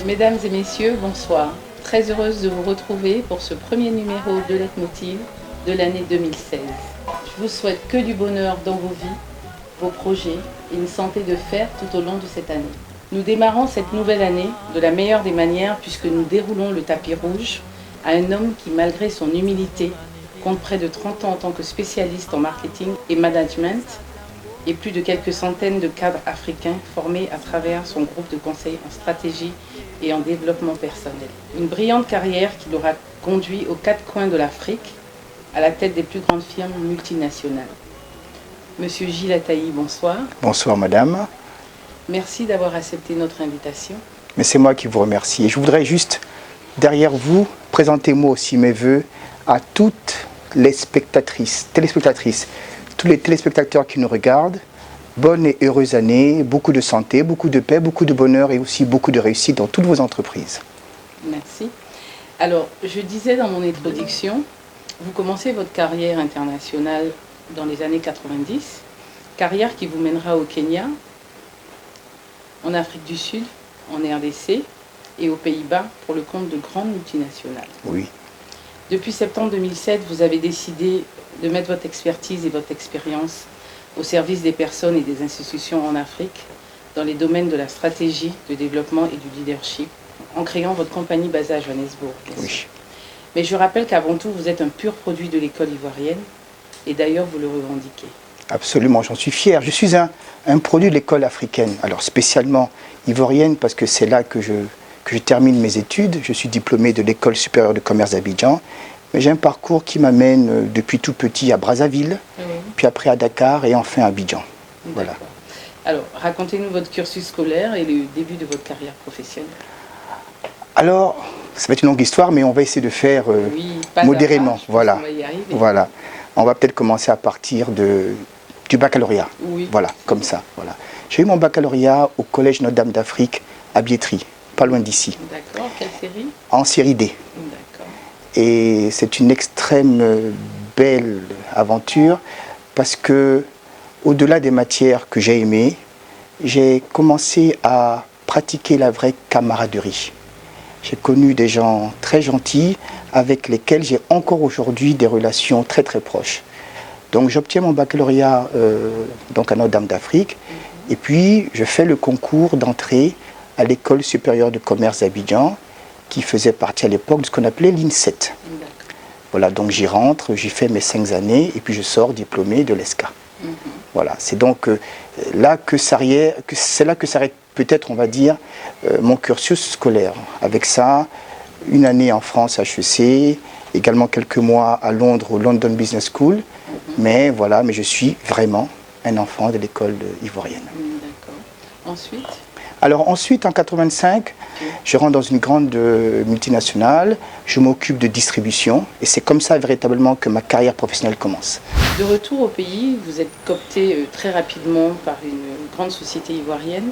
Mesdames et messieurs, bonsoir. Très heureuse de vous retrouver pour ce premier numéro de Leitmotiv de l'année 2016. Je vous souhaite que du bonheur dans vos vies, vos projets et une santé de fer tout au long de cette année. Nous démarrons cette nouvelle année de la meilleure des manières puisque nous déroulons le tapis rouge à un homme qui, malgré son humilité, compte près de 30 ans en tant que spécialiste en marketing et management et plus de quelques centaines de cadres africains formés à travers son groupe de conseil en stratégie et en développement personnel. Une brillante carrière qui l'aura conduit aux quatre coins de l'Afrique, à la tête des plus grandes firmes multinationales. Monsieur Gilles Attaï, bonsoir. Bonsoir madame. Merci d'avoir accepté notre invitation. Mais c'est moi qui vous remercie. Et je voudrais juste, derrière vous, présenter moi aussi mes voeux à toutes les téléspectatrices, tous les téléspectateurs qui nous regardent. Bonne et heureuse année, beaucoup de santé, beaucoup de paix, beaucoup de bonheur et aussi beaucoup de réussite dans toutes vos entreprises. Merci. Alors, je disais dans mon introduction, vous commencez votre carrière internationale dans les années 90, carrière qui vous mènera au Kenya, en Afrique du Sud, en RDC et aux Pays-Bas pour le compte de grandes multinationales. Oui. Depuis septembre 2007, vous avez décidé de mettre votre expertise et votre expérience au service des personnes et des institutions en Afrique, dans les domaines de la stratégie, de développement et du leadership, en créant votre compagnie basée à Johannesburg. Oui. Mais je rappelle qu'avant tout, vous êtes un pur produit de l'école ivoirienne, et d'ailleurs vous le revendiquez. Absolument, j'en suis fier. Je suis un produit de l'école africaine, alors spécialement ivoirienne parce que c'est là que je termine mes études. Je suis diplômé de l'école supérieure de commerce d'Abidjan. Mais j'ai un parcours qui m'amène depuis tout petit à Brazzaville, puis après à Dakar et enfin à Abidjan. Voilà. Alors, racontez-nous votre cursus scolaire et le début de votre carrière professionnelle. Alors, ça va être une longue histoire, mais on va essayer de faire modérément. Voilà. Voilà. On va peut-être commencer à partir du baccalauréat. Oui. Voilà, comme ça. Voilà. J'ai eu mon baccalauréat au Collège Notre-Dame d'Afrique à Biétry, pas loin d'ici. D'accord. Quelle série? En série D. D'accord. Et c'est une extrême belle aventure parce que, au-delà des matières que j'ai aimées, j'ai commencé à pratiquer la vraie camaraderie. J'ai connu des gens très gentils avec lesquels j'ai encore aujourd'hui des relations très très proches. Donc j'obtiens mon baccalauréat donc à Notre-Dame d'Afrique et puis je fais le concours d'entrée à l'école supérieure de commerce d'Abidjan qui faisait partie à l'époque de ce qu'on appelait l'INSET. Voilà, donc j'y rentre, j'y fais mes 5 années et puis je sors diplômé de l'ESCA. Voilà, c'est donc là que s'arrête peut-être, on va dire, mon cursus scolaire. Avec ça, une année en France HEC, également quelques mois à Londres au London Business School. Mais voilà, mais je suis vraiment un enfant de l'école ivoirienne. D'accord. Ensuite? Alors ensuite, en 85, je rentre dans une grande multinationale, je m'occupe de distribution et c'est comme ça véritablement que ma carrière professionnelle commence. De retour au pays, vous êtes coopté très rapidement par une grande société ivoirienne.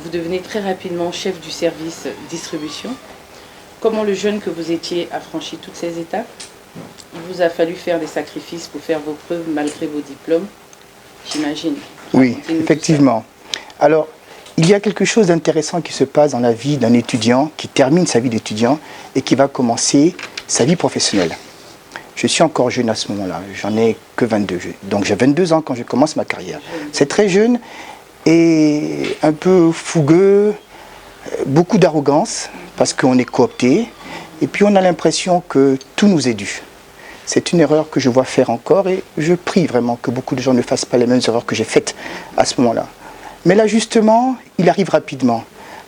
Vous devenez très rapidement chef du service distribution. Comment le jeune que vous étiez a franchi toutes ces étapes? Il vous a fallu faire des sacrifices pour faire vos preuves malgré vos diplômes, j'imagine. Oui, effectivement. Alors, il y a quelque chose d'intéressant qui se passe dans la vie d'un étudiant qui termine sa vie d'étudiant et qui va commencer sa vie professionnelle. Je suis encore jeune à ce moment-là, j'en ai que 22. Donc j'ai 22 ans quand je commence ma carrière. C'est très jeune et un peu fougueux, beaucoup d'arrogance parce qu'on est coopté et puis on a l'impression que tout nous est dû. C'est une erreur que je vois faire encore et je prie vraiment que beaucoup de gens ne fassent pas les mêmes erreurs que j'ai faites à ce moment-là. Mais l'ajustement, il arrive rapidement.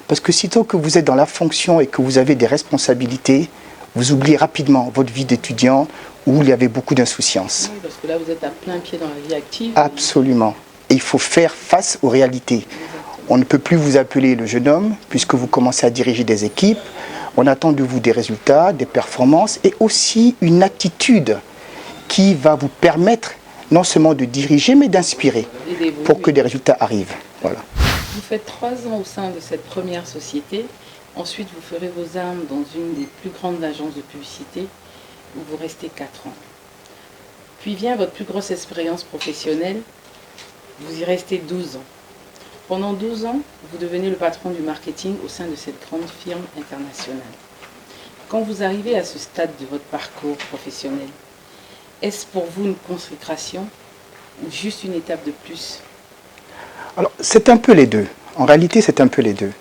Parce que sitôt que vous êtes dans la fonction et que vous avez des responsabilités, vous oubliez rapidement votre vie d'étudiant où il y avait beaucoup d'insouciance. Oui, parce que là, vous êtes à plein pied dans la vie active. Absolument. Et il faut faire face aux réalités. On ne peut plus vous appeler le jeune homme puisque vous commencez à diriger des équipes. On attend de vous des résultats, des performances et aussi une attitude qui va vous permettre non seulement de diriger, mais d'inspirer pour que des résultats arrivent. Voilà. Vous faites 3 ans au sein de cette première société. Ensuite, vous ferez vos armes dans une des plus grandes agences de publicité où vous restez 4 ans. Puis vient votre plus grosse expérience professionnelle. Vous y restez 12 ans. Pendant 12 ans, vous devenez le patron du marketing au sein de cette grande firme internationale. Quand vous arrivez à ce stade de votre parcours professionnel, est-ce pour vous une consécration ou juste une étape de plus? Alors, c'est un peu les deux. En réalité, c'est un peu les deux.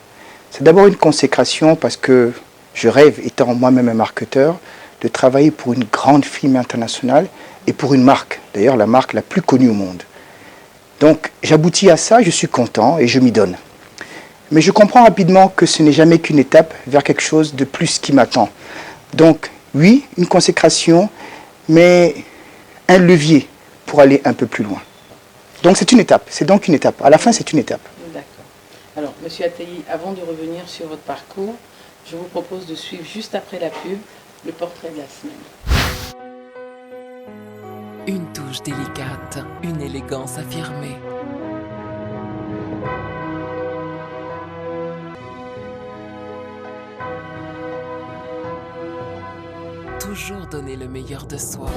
C'est d'abord une consécration parce que je rêve, étant moi-même un marketeur, de travailler pour une grande firme internationale et pour une marque, d'ailleurs la marque la plus connue au monde. Donc, j'aboutis à ça, je suis content et je m'y donne. Mais je comprends rapidement que ce n'est jamais qu'une étape vers quelque chose de plus qui m'attend. Donc, oui, une consécration, mais un levier pour aller un peu plus loin. Donc c'est une étape, c'est donc une étape. À la fin, c'est une étape. D'accord. Alors, Monsieur Attaï, avant de revenir sur votre parcours, je vous propose de suivre juste après la pub le portrait de la semaine. Une touche délicate, une élégance affirmée. Toujours donner le meilleur de soi.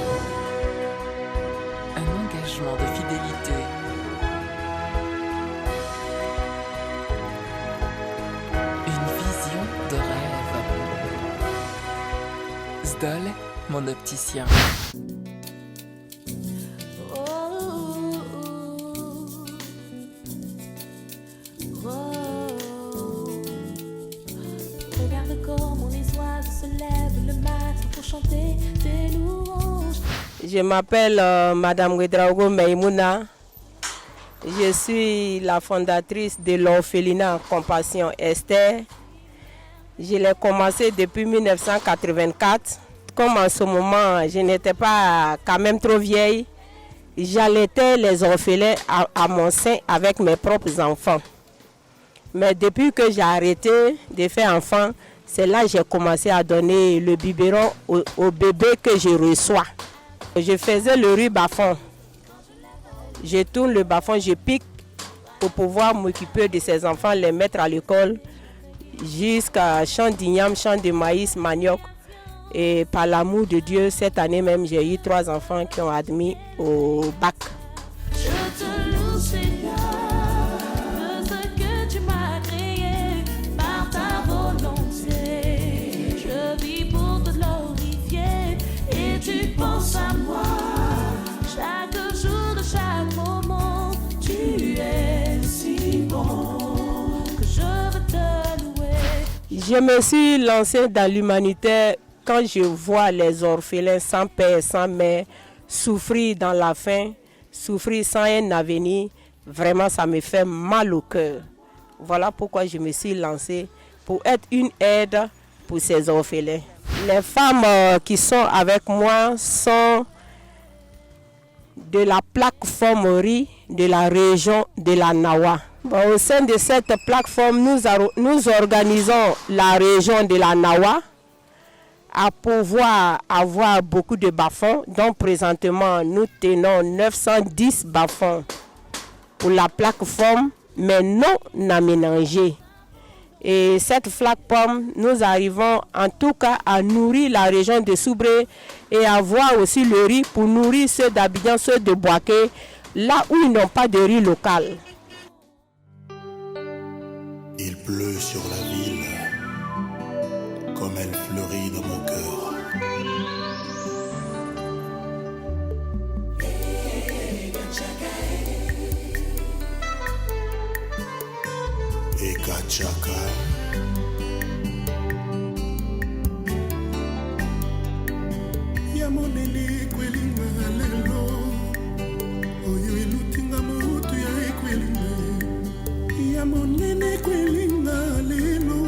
Un engagement de fidélité. Une vision de rêve. Zdol, mon opticien. Je m'appelle Madame Ouedraogo Maïmouna. Je suis la fondatrice de l'orphelinat Compassion Esther. Je l'ai commencé depuis 1984. Comme en ce moment, je n'étais pas quand même trop vieille, j'allaitais les orphelins à mon sein avec mes propres enfants. Mais depuis que j'ai arrêté de faire enfant, c'est là que j'ai commencé à donner le biberon aux bébés que je reçois. Je faisais le riz bas-fond. Je tourne le bas-fond, je pique pour pouvoir m'occuper de ces enfants, les mettre à l'école, jusqu'à champ d'igname, champ de maïs, manioc. Et par l'amour de Dieu, cette année même, j'ai eu 3 enfants qui ont admis au bac. Je te loue, Seigneur, de ce que tu m'as créé par ta volonté. Je vis pour te glorifier et tu penses à moi. Chaque jour, de chaque moment, tu es si bon que je veux te louer. Je me suis lancée dans l'humanitaire. Quand je vois les orphelins sans père, sans mère, souffrir dans la faim, souffrir sans un avenir, vraiment ça me fait mal au cœur. Voilà pourquoi je me suis lancée pour être une aide pour ces orphelins. Les femmes qui sont avec moi sont de la plateforme riz de la région de la Nawa. Au sein de cette plateforme, nous organisons la région de la Nawa à pouvoir avoir beaucoup de bas-fonds. Donc présentement, nous tenons 910 bas-fonds pour la plateforme, mais non aménagée. Et cette plateforme, nous arrivons en tout cas à nourrir la région de Soubré et avoir aussi le riz pour nourrir ceux d'Abidjan, ceux de Boaké, là où ils n'ont pas de riz local. Il pleut sur la ville, comme elle fleurit dans mon cœur. Et Kachaka. Yamonele kwelinga lelo, oyo ilutinga mutu ya kwelinga. Yamonele kwelinga lelo.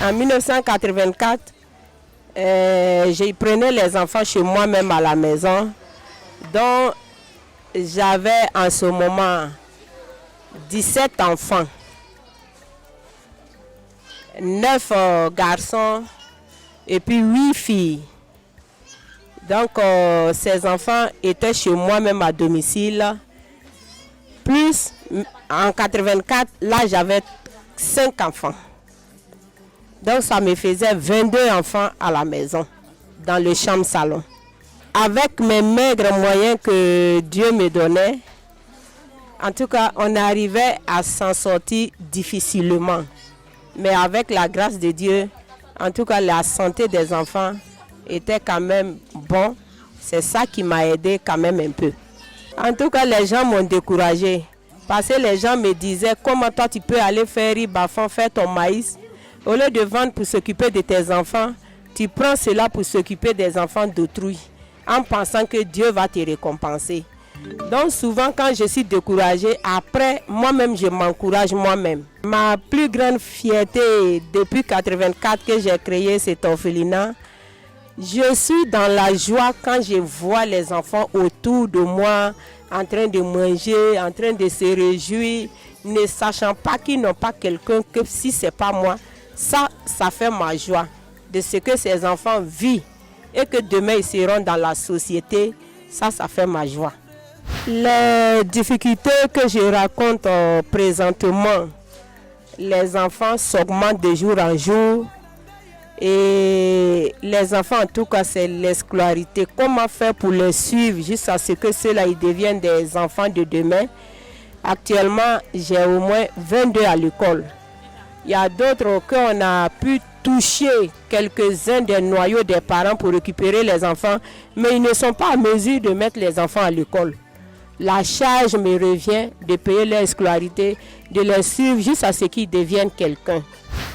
En 1984, je prenais les enfants chez moi-même à la maison. Donc, j'avais en ce moment 17 enfants, 9 garçons et puis 8 filles. Donc, ces enfants étaient chez moi-même à domicile. Plus, en 84, là, j'avais 5 enfants. Donc, ça me faisait 22 enfants à la maison, dans le chambre-salon. Avec mes maigres moyens que Dieu me donnait, en tout cas, on arrivait à s'en sortir difficilement. Mais avec la grâce de Dieu, en tout cas, la santé des enfants était quand même bon. C'est ça qui m'a aidé quand même un peu. En tout cas, les gens m'ont découragé. Parce que les gens me disaient, comment toi tu peux aller faire ribafon, faire ton maïs. Au lieu de vendre pour s'occuper de tes enfants, tu prends cela pour s'occuper des enfants d'autrui, en pensant que Dieu va te récompenser. Donc souvent quand je suis découragée, après moi-même je m'encourage moi-même. Ma plus grande fierté depuis 1984 que j'ai créé cet orphelinat, je suis dans la joie quand je vois les enfants autour de moi en train de manger, en train de se réjouir, ne sachant pas qu'ils n'ont pas quelqu'un, que si ce n'est pas moi, ça fait ma joie de ce que ces enfants vivent et que demain ils seront dans la société, ça fait ma joie. Les difficultés que je raconte présentement, les enfants s'augmentent de jour en jour et les enfants en tout cas c'est l'escolarité. Comment faire pour les suivre jusqu'à ce que ceux-là ils deviennent des enfants de demain? Actuellement j'ai au moins 22 à l'école. Il y a d'autres qu'on a pu toucher quelques-uns des noyaux des parents pour récupérer les enfants, mais ils ne sont pas à mesure de mettre les enfants à l'école. La charge me revient de payer leur scolarité, de les suivre jusqu'à ce qu'ils deviennent quelqu'un.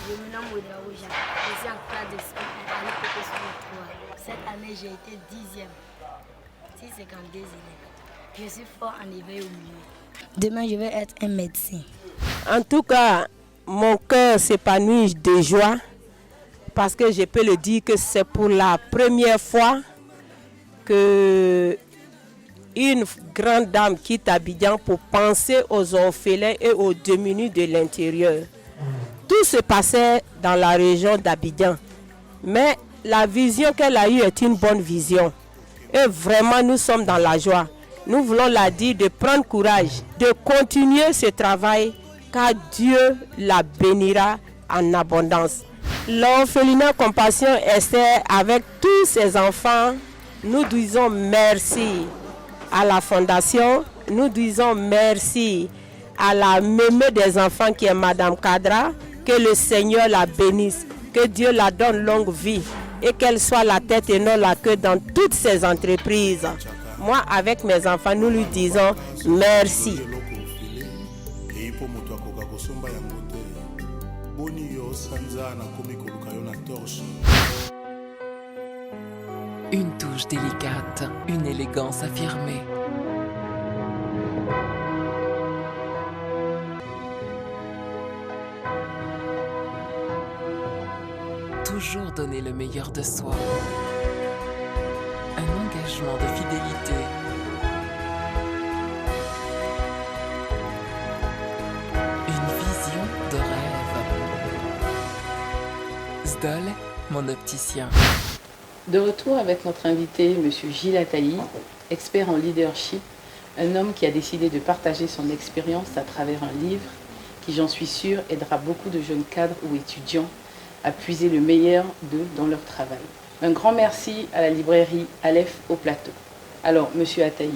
Je me nomme Odraoja, je suis en classe de année professionnelle 3. Cette année, j'ai été 10e. 652 élèves. Je suis fort en éveil au milieu. Demain, je vais être un médecin. En tout cas, mon cœur s'épanouit de joie parce que je peux le dire que c'est pour la première fois que une grande dame quitte Abidjan pour penser aux orphelins et aux démunis de l'intérieur. Tout se passait dans la région d'Abidjan, mais la vision qu'elle a eue est une bonne vision. Et vraiment, nous sommes dans la joie. Nous voulons la dire de prendre courage, de continuer ce travail, car Dieu la bénira en abondance. L'orphelinat Compassion Esther, avec tous ses enfants, nous disons merci à la fondation, nous disons merci à la mémé des enfants qui est Madame Kadra, que le Seigneur la bénisse, que Dieu la donne longue vie et qu'elle soit la tête et non la queue dans toutes ses entreprises. Moi, avec mes enfants, nous lui disons merci. Une touche délicate, une élégance affirmée. Toujours donner le meilleur de soi. Un engagement de fidélité. Une vision de rêve. Zdol, mon opticien. De retour avec notre invité, M. Gilles Ataï, expert en leadership, un homme qui a décidé de partager son expérience à travers un livre qui, j'en suis sûre, aidera beaucoup de jeunes cadres ou étudiants à puiser le meilleur d'eux dans leur travail. Un grand merci à la librairie Aleph au Plateau. Alors, M. Ataï,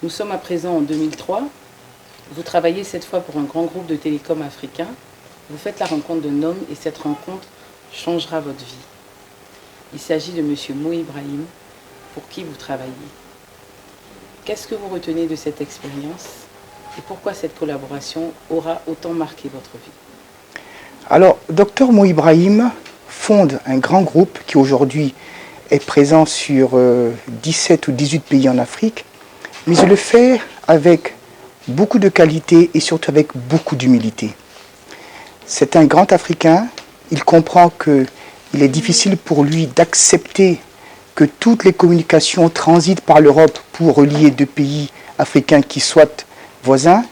nous sommes à présent en 2003. Vous travaillez cette fois pour un grand groupe de télécom africain. Vous faites la rencontre d'un homme et cette rencontre changera votre vie. Il s'agit de M. Mo Ibrahim, pour qui vous travaillez. Qu'est-ce que vous retenez de cette expérience et pourquoi cette collaboration aura autant marqué votre vie? Alors, Dr Mo Ibrahim fonde un grand groupe qui aujourd'hui est présent sur 17 ou 18 pays en Afrique, mais il le fait avec beaucoup de qualité et surtout avec beaucoup d'humilité. C'est un grand Africain, il comprend que il est difficile pour lui d'accepter que toutes les communications transitent par l'Europe pour relier deux pays africains qui soient voisins,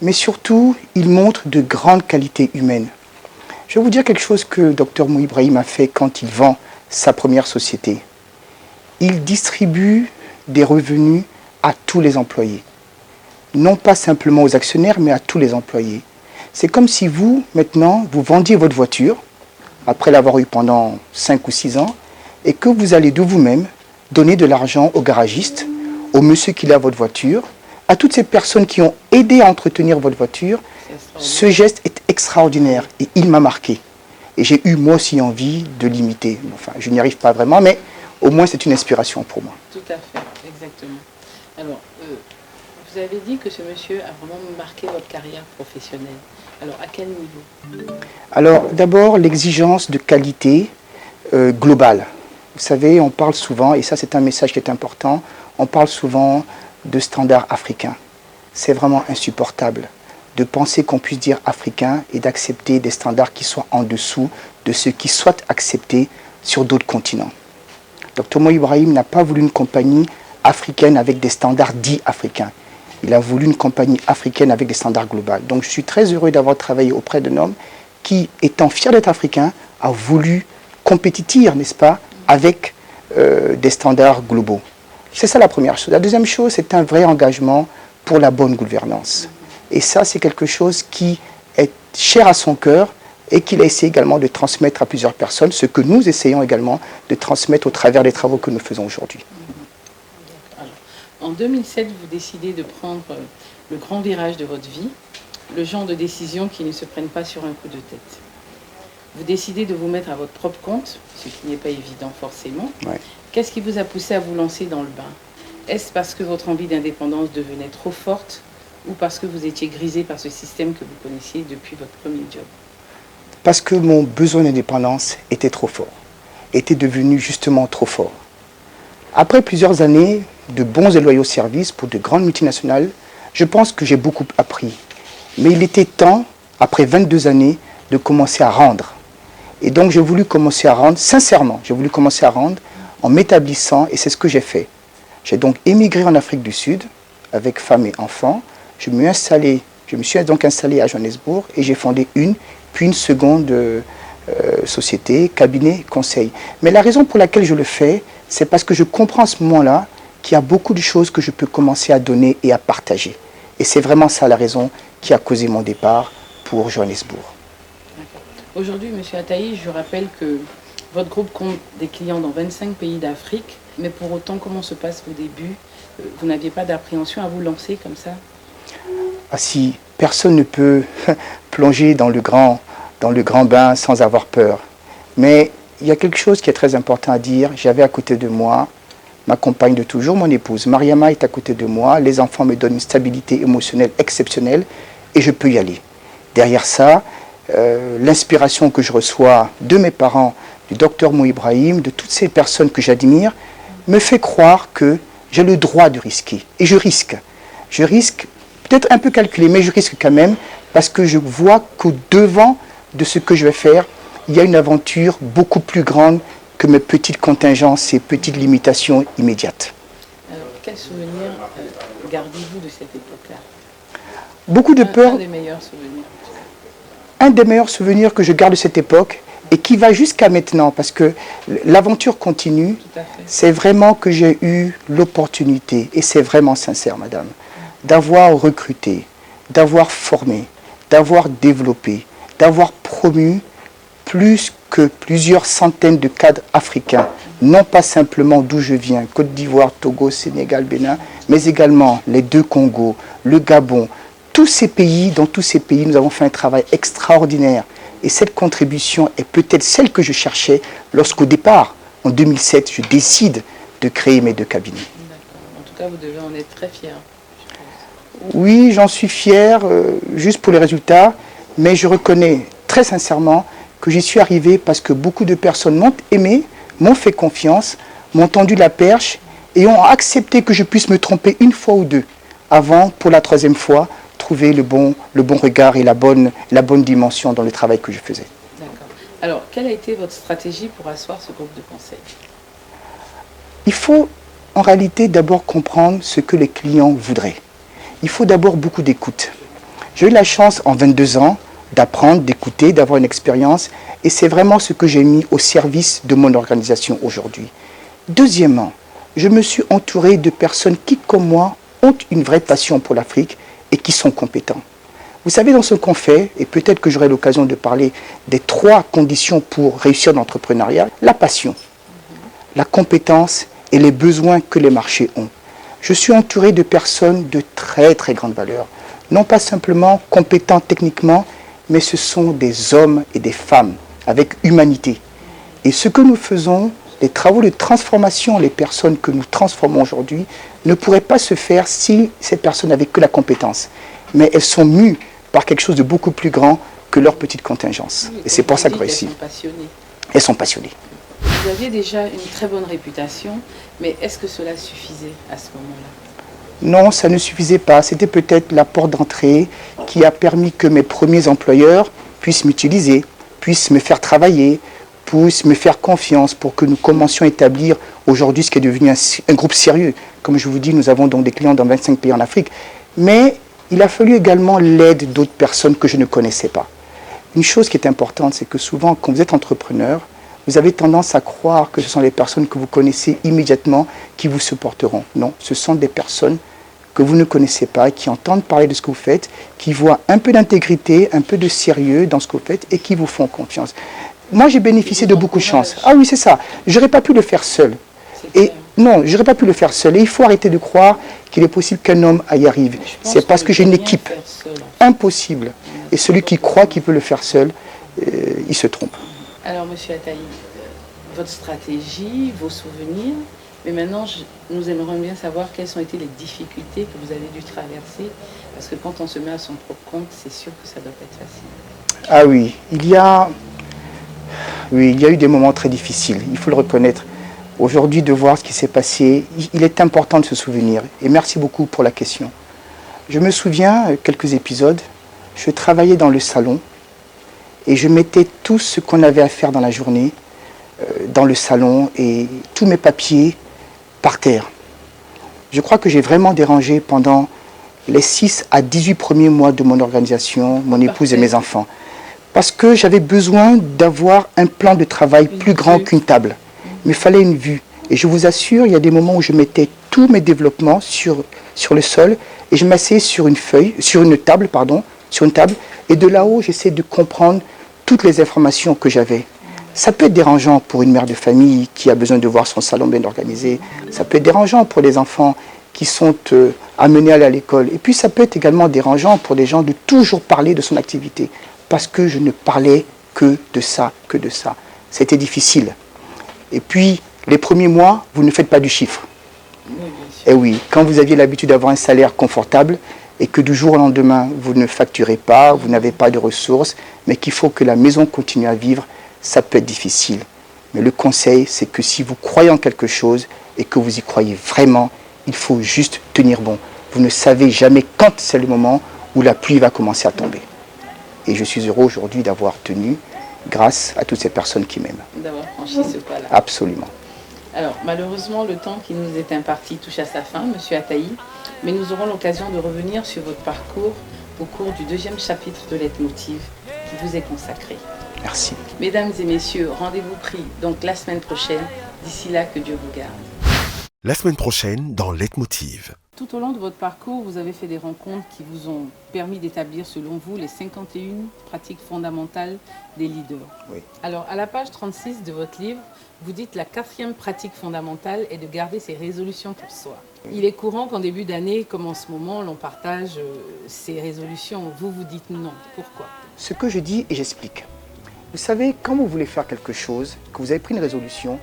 mais surtout, il montre de grandes qualités humaines. Je vais vous dire quelque chose que Dr Mou Ibrahim a fait quand il vend sa première société. Il distribue des revenus à tous les employés. Non pas simplement aux actionnaires, mais à tous les employés. C'est comme si vous, maintenant, vous vendiez votre voiture, après l'avoir eue pendant 5 ou 6 ans, et que vous allez de vous-même donner de l'argent au garagiste, au monsieur qui a votre voiture, à toutes ces personnes qui ont aidé à entretenir votre voiture. Ce geste est extraordinaire et il m'a marqué. Et j'ai eu moi aussi envie de l'imiter. Enfin, je n'y arrive pas vraiment, mais au moins c'est une inspiration pour moi. Tout à fait, exactement. Alors, vous avez dit que ce monsieur a vraiment marqué votre carrière professionnelle. Alors, à quel niveau? Alors, d'abord, l'exigence de qualité globale. Vous savez, on parle souvent, et ça c'est un message qui est important, on parle souvent de standards africains. C'est vraiment insupportable de penser qu'on puisse dire africain et d'accepter des standards qui soient en dessous de ceux qui soient acceptés sur d'autres continents. Dr Mou Ibrahim n'a pas voulu une compagnie africaine avec des standards dits africains. Il a voulu une compagnie africaine avec des standards globaux. Donc je suis très heureux d'avoir travaillé auprès d'un homme qui, étant fier d'être africain, a voulu compétir, n'est-ce pas, avec des standards globaux. C'est ça la première chose. La deuxième chose, c'est un vrai engagement pour la bonne gouvernance. Et ça, c'est quelque chose qui est cher à son cœur et qu'il a essayé également de transmettre à plusieurs personnes, ce que nous essayons également de transmettre au travers des travaux que nous faisons aujourd'hui. En 2007, vous décidez de prendre le grand virage de votre vie, le genre de décision qui ne se prennent pas sur un coup de tête. Vous décidez de vous mettre à votre propre compte, ce qui n'est pas évident forcément. Ouais. Qu'est-ce qui vous a poussé à vous lancer dans le bain? Est-ce parce que votre envie d'indépendance devenait trop forte ou parce que vous étiez grisé par ce système que vous connaissiez depuis votre premier job? Parce que mon besoin d'indépendance était trop fort, était devenu justement trop fort. Après plusieurs années de bons et loyaux services pour de grandes multinationales, je pense que j'ai beaucoup appris. Mais il était temps, après 22 années, de commencer à rendre. Et donc j'ai voulu commencer à rendre, sincèrement, j'ai voulu commencer à rendre en m'établissant, et c'est ce que j'ai fait. J'ai donc émigré en Afrique du Sud, avec femme et enfants. Je me suis donc installé à Johannesburg et j'ai fondé une, puis une seconde société, cabinet, conseil. Mais la raison pour laquelle je le fais, c'est parce que je comprends à ce moment-là qu'il y a beaucoup de choses que je peux commencer à donner et à partager. Et c'est vraiment ça la raison qui a causé mon départ pour Johannesburg. Aujourd'hui, M. Ataï, je rappelle que votre groupe compte des clients dans 25 pays d'Afrique, mais pour autant, comment se passent vos débuts? Vous n'aviez pas d'appréhension à vous lancer comme ça? Ah, si personne ne peut plonger dans le grand bain sans avoir peur. Mais il y a quelque chose qui est très important à dire. J'avais à côté de moi ma compagne de toujours, mon épouse. Mariama est à côté de moi. Les enfants me donnent une stabilité émotionnelle exceptionnelle et je peux y aller. Derrière ça, l'inspiration que je reçois de mes parents, du docteur Mou Ibrahim, de toutes ces personnes que j'admire, me fait croire que j'ai le droit de risquer. Et je risque. Je risque, peut-être un peu calculé, mais je risque quand même, parce que je vois qu'au-devant de ce que je vais faire, il y a une aventure beaucoup plus grande que mes petites contingences et petites limitations immédiates. Alors, quel souvenir gardez-vous de cette époque-là? Beaucoup de peur. Un des meilleurs souvenirs. Un des meilleurs souvenirs que je garde de cette époque, et qui va jusqu'à maintenant, parce que l'aventure continue, c'est vraiment que j'ai eu l'opportunité, et c'est vraiment sincère, madame, d'avoir recruté, d'avoir formé, d'avoir développé, d'avoir promu plus que plusieurs centaines de cadres africains, non pas simplement d'où je viens, Côte d'Ivoire, Togo, Sénégal, Bénin, mais également les deux Congos, le Gabon, tous ces pays, dans tous ces pays, nous avons fait un travail extraordinaire. Et cette contribution est peut-être celle que je cherchais lorsqu'au départ, en 2007, je décide de créer mes deux cabinets. D'accord. En tout cas, vous devez en être très fier. Oui, j'en suis fier, juste pour les résultats, mais je reconnais très sincèrement que j'y suis arrivé parce que beaucoup de personnes m'ont aimé, m'ont fait confiance, m'ont tendu la perche et ont accepté que je puisse me tromper une fois ou deux avant, pour la troisième fois, trouver le bon regard et la bonne dimension dans le travail que je faisais. D'accord. Alors, quelle a été votre stratégie pour asseoir ce groupe de conseil? Il faut en réalité d'abord comprendre ce que les clients voudraient. Il faut d'abord beaucoup d'écoute. J'ai eu la chance en 22 ans d'apprendre, d'écouter, d'avoir une expérience et c'est vraiment ce que j'ai mis au service de mon organisation aujourd'hui. Deuxièmement, je me suis entouré de personnes qui, comme moi, ont une vraie passion pour l'Afrique et qui sont compétents. Vous savez, dans ce qu'on fait, et peut-être que j'aurai l'occasion de parler des 3 conditions pour réussir l'entrepreneuriat, la passion, la compétence et les besoins que les marchés ont. Je suis entouré de personnes de très très grande valeur, non pas simplement compétents techniquement, mais ce sont des hommes et des femmes avec humanité. Et ce que nous faisons, les travaux de transformation, les personnes que nous transformons aujourd'hui, ne pourraient pas se faire si ces personnes n'avaient que la compétence. Mais elles sont mues par quelque chose de beaucoup plus grand que leur petite contingence. Oui, et c'est pour ça qu'on réussit. Elles sont passionnées. Elles sont passionnées. Vous aviez déjà une très bonne réputation, mais est-ce que cela suffisait à ce moment-là? Non, ça ne suffisait pas. C'était peut-être la porte d'entrée qui a permis que mes premiers employeurs puissent m'utiliser, puissent me faire travailler, puissent me faire confiance pour que nous commencions à établir aujourd'hui ce qui est devenu un groupe sérieux. Comme je vous dis, nous avons donc des clients dans 25 pays en Afrique. Mais il a fallu également l'aide d'autres personnes que je ne connaissais pas. Une chose qui est importante, c'est que souvent, quand vous êtes entrepreneur, vous avez tendance à croire que ce sont les personnes que vous connaissez immédiatement qui vous supporteront. Non, ce sont des personnes que vous ne connaissez pas, qui entendent parler de ce que vous faites, qui voient un peu d'intégrité, un peu de sérieux dans ce que vous faites et qui vous font confiance. Moi, j'ai bénéficié de beaucoup de chance. Ah oui, c'est ça. Je n'aurais pas pu le faire seul. Et non, je n'aurais pas pu le faire seul. Et il faut arrêter de croire qu'il est possible qu'un homme y arrive. C'est parce que j'ai une équipe. Impossible. Et celui qui croit qu'il peut le faire seul, il se trompe. Alors, Monsieur Ataï, votre stratégie, vos souvenirs, mais maintenant, nous aimerions bien savoir quelles ont été les difficultés que vous avez dû traverser, parce que quand on se met à son propre compte, c'est sûr que ça doit pas être facile. Ah oui, il y a eu des moments très difficiles, il faut le reconnaître. Aujourd'hui, de voir ce qui s'est passé, il est important de se souvenir. Et merci beaucoup pour la question. Je me souviens, quelques épisodes, je travaillais dans le salon et je mettais tout ce qu'on avait à faire dans la journée dans le salon et tous mes papiers par terre. Je crois que j'ai vraiment dérangé pendant les 6 à 18 premiers mois de mon organisation, mon épouse et mes enfants. Parce que j'avais besoin d'avoir un plan de travail plus grand qu'une table. Il me fallait une vue. Et je vous assure, il y a des moments où je mettais tous mes développements sur le sol et je m'asseyais sur une table, et de là-haut, j'essayais de comprendre toutes les informations que j'avais. Ça peut être dérangeant pour une mère de famille qui a besoin de voir son salon bien organisé. Ça peut être dérangeant pour les enfants qui sont amenés à aller à l'école. Et puis ça peut être également dérangeant pour les gens de toujours parler de son activité. Parce que je ne parlais que de ça. C'était difficile. Et puis, les premiers mois, vous ne faites pas du chiffre. Et oui, quand vous aviez l'habitude d'avoir un salaire confortable et que du jour au lendemain, vous ne facturez pas, vous n'avez pas de ressources, mais qu'il faut que la maison continue à vivre, ça peut être difficile. Mais le conseil, c'est que si vous croyez en quelque chose et que vous y croyez vraiment, il faut juste tenir bon. Vous ne savez jamais quand c'est le moment où la pluie va commencer à tomber. Et je suis heureux aujourd'hui d'avoir tenu grâce à toutes ces personnes qui m'aiment. D'avoir franchi ce pas-là. Absolument. Alors, malheureusement, le temps qui nous est imparti touche à sa fin, Monsieur Ataï, mais nous aurons l'occasion de revenir sur votre parcours au cours du 2e chapitre de Leitmotiv qui vous est consacré. Merci. Mesdames et messieurs, rendez-vous pris donc la semaine prochaine. D'ici là, que Dieu vous garde. La semaine prochaine, dans Leitmotiv. Tout au long de votre parcours, vous avez fait des rencontres qui vous ont permis d'établir, selon vous, les 51 pratiques fondamentales des leaders. Oui. Alors, à la page 36 de votre livre, vous dites la 4e pratique fondamentale est de garder ses résolutions pour soi. Oui. Il est courant qu'en début d'année, comme en ce moment, l'on partage ses résolutions. Vous dites non. Pourquoi? Ce que je dis et j'explique. Vous savez, quand vous voulez faire quelque chose, que vous avez pris une résolution,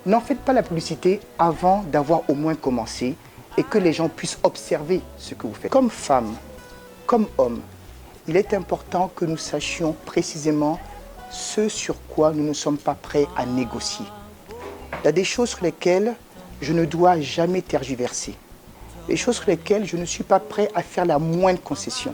n'en faites pas la publicité avant d'avoir au moins commencé et que les gens puissent observer ce que vous faites. Comme femme, comme homme, il est important que nous sachions précisément ce sur quoi nous ne sommes pas prêts à négocier. Il y a des choses sur lesquelles je ne dois jamais tergiverser. Des choses sur lesquelles je ne suis pas prêt à faire la moindre concession.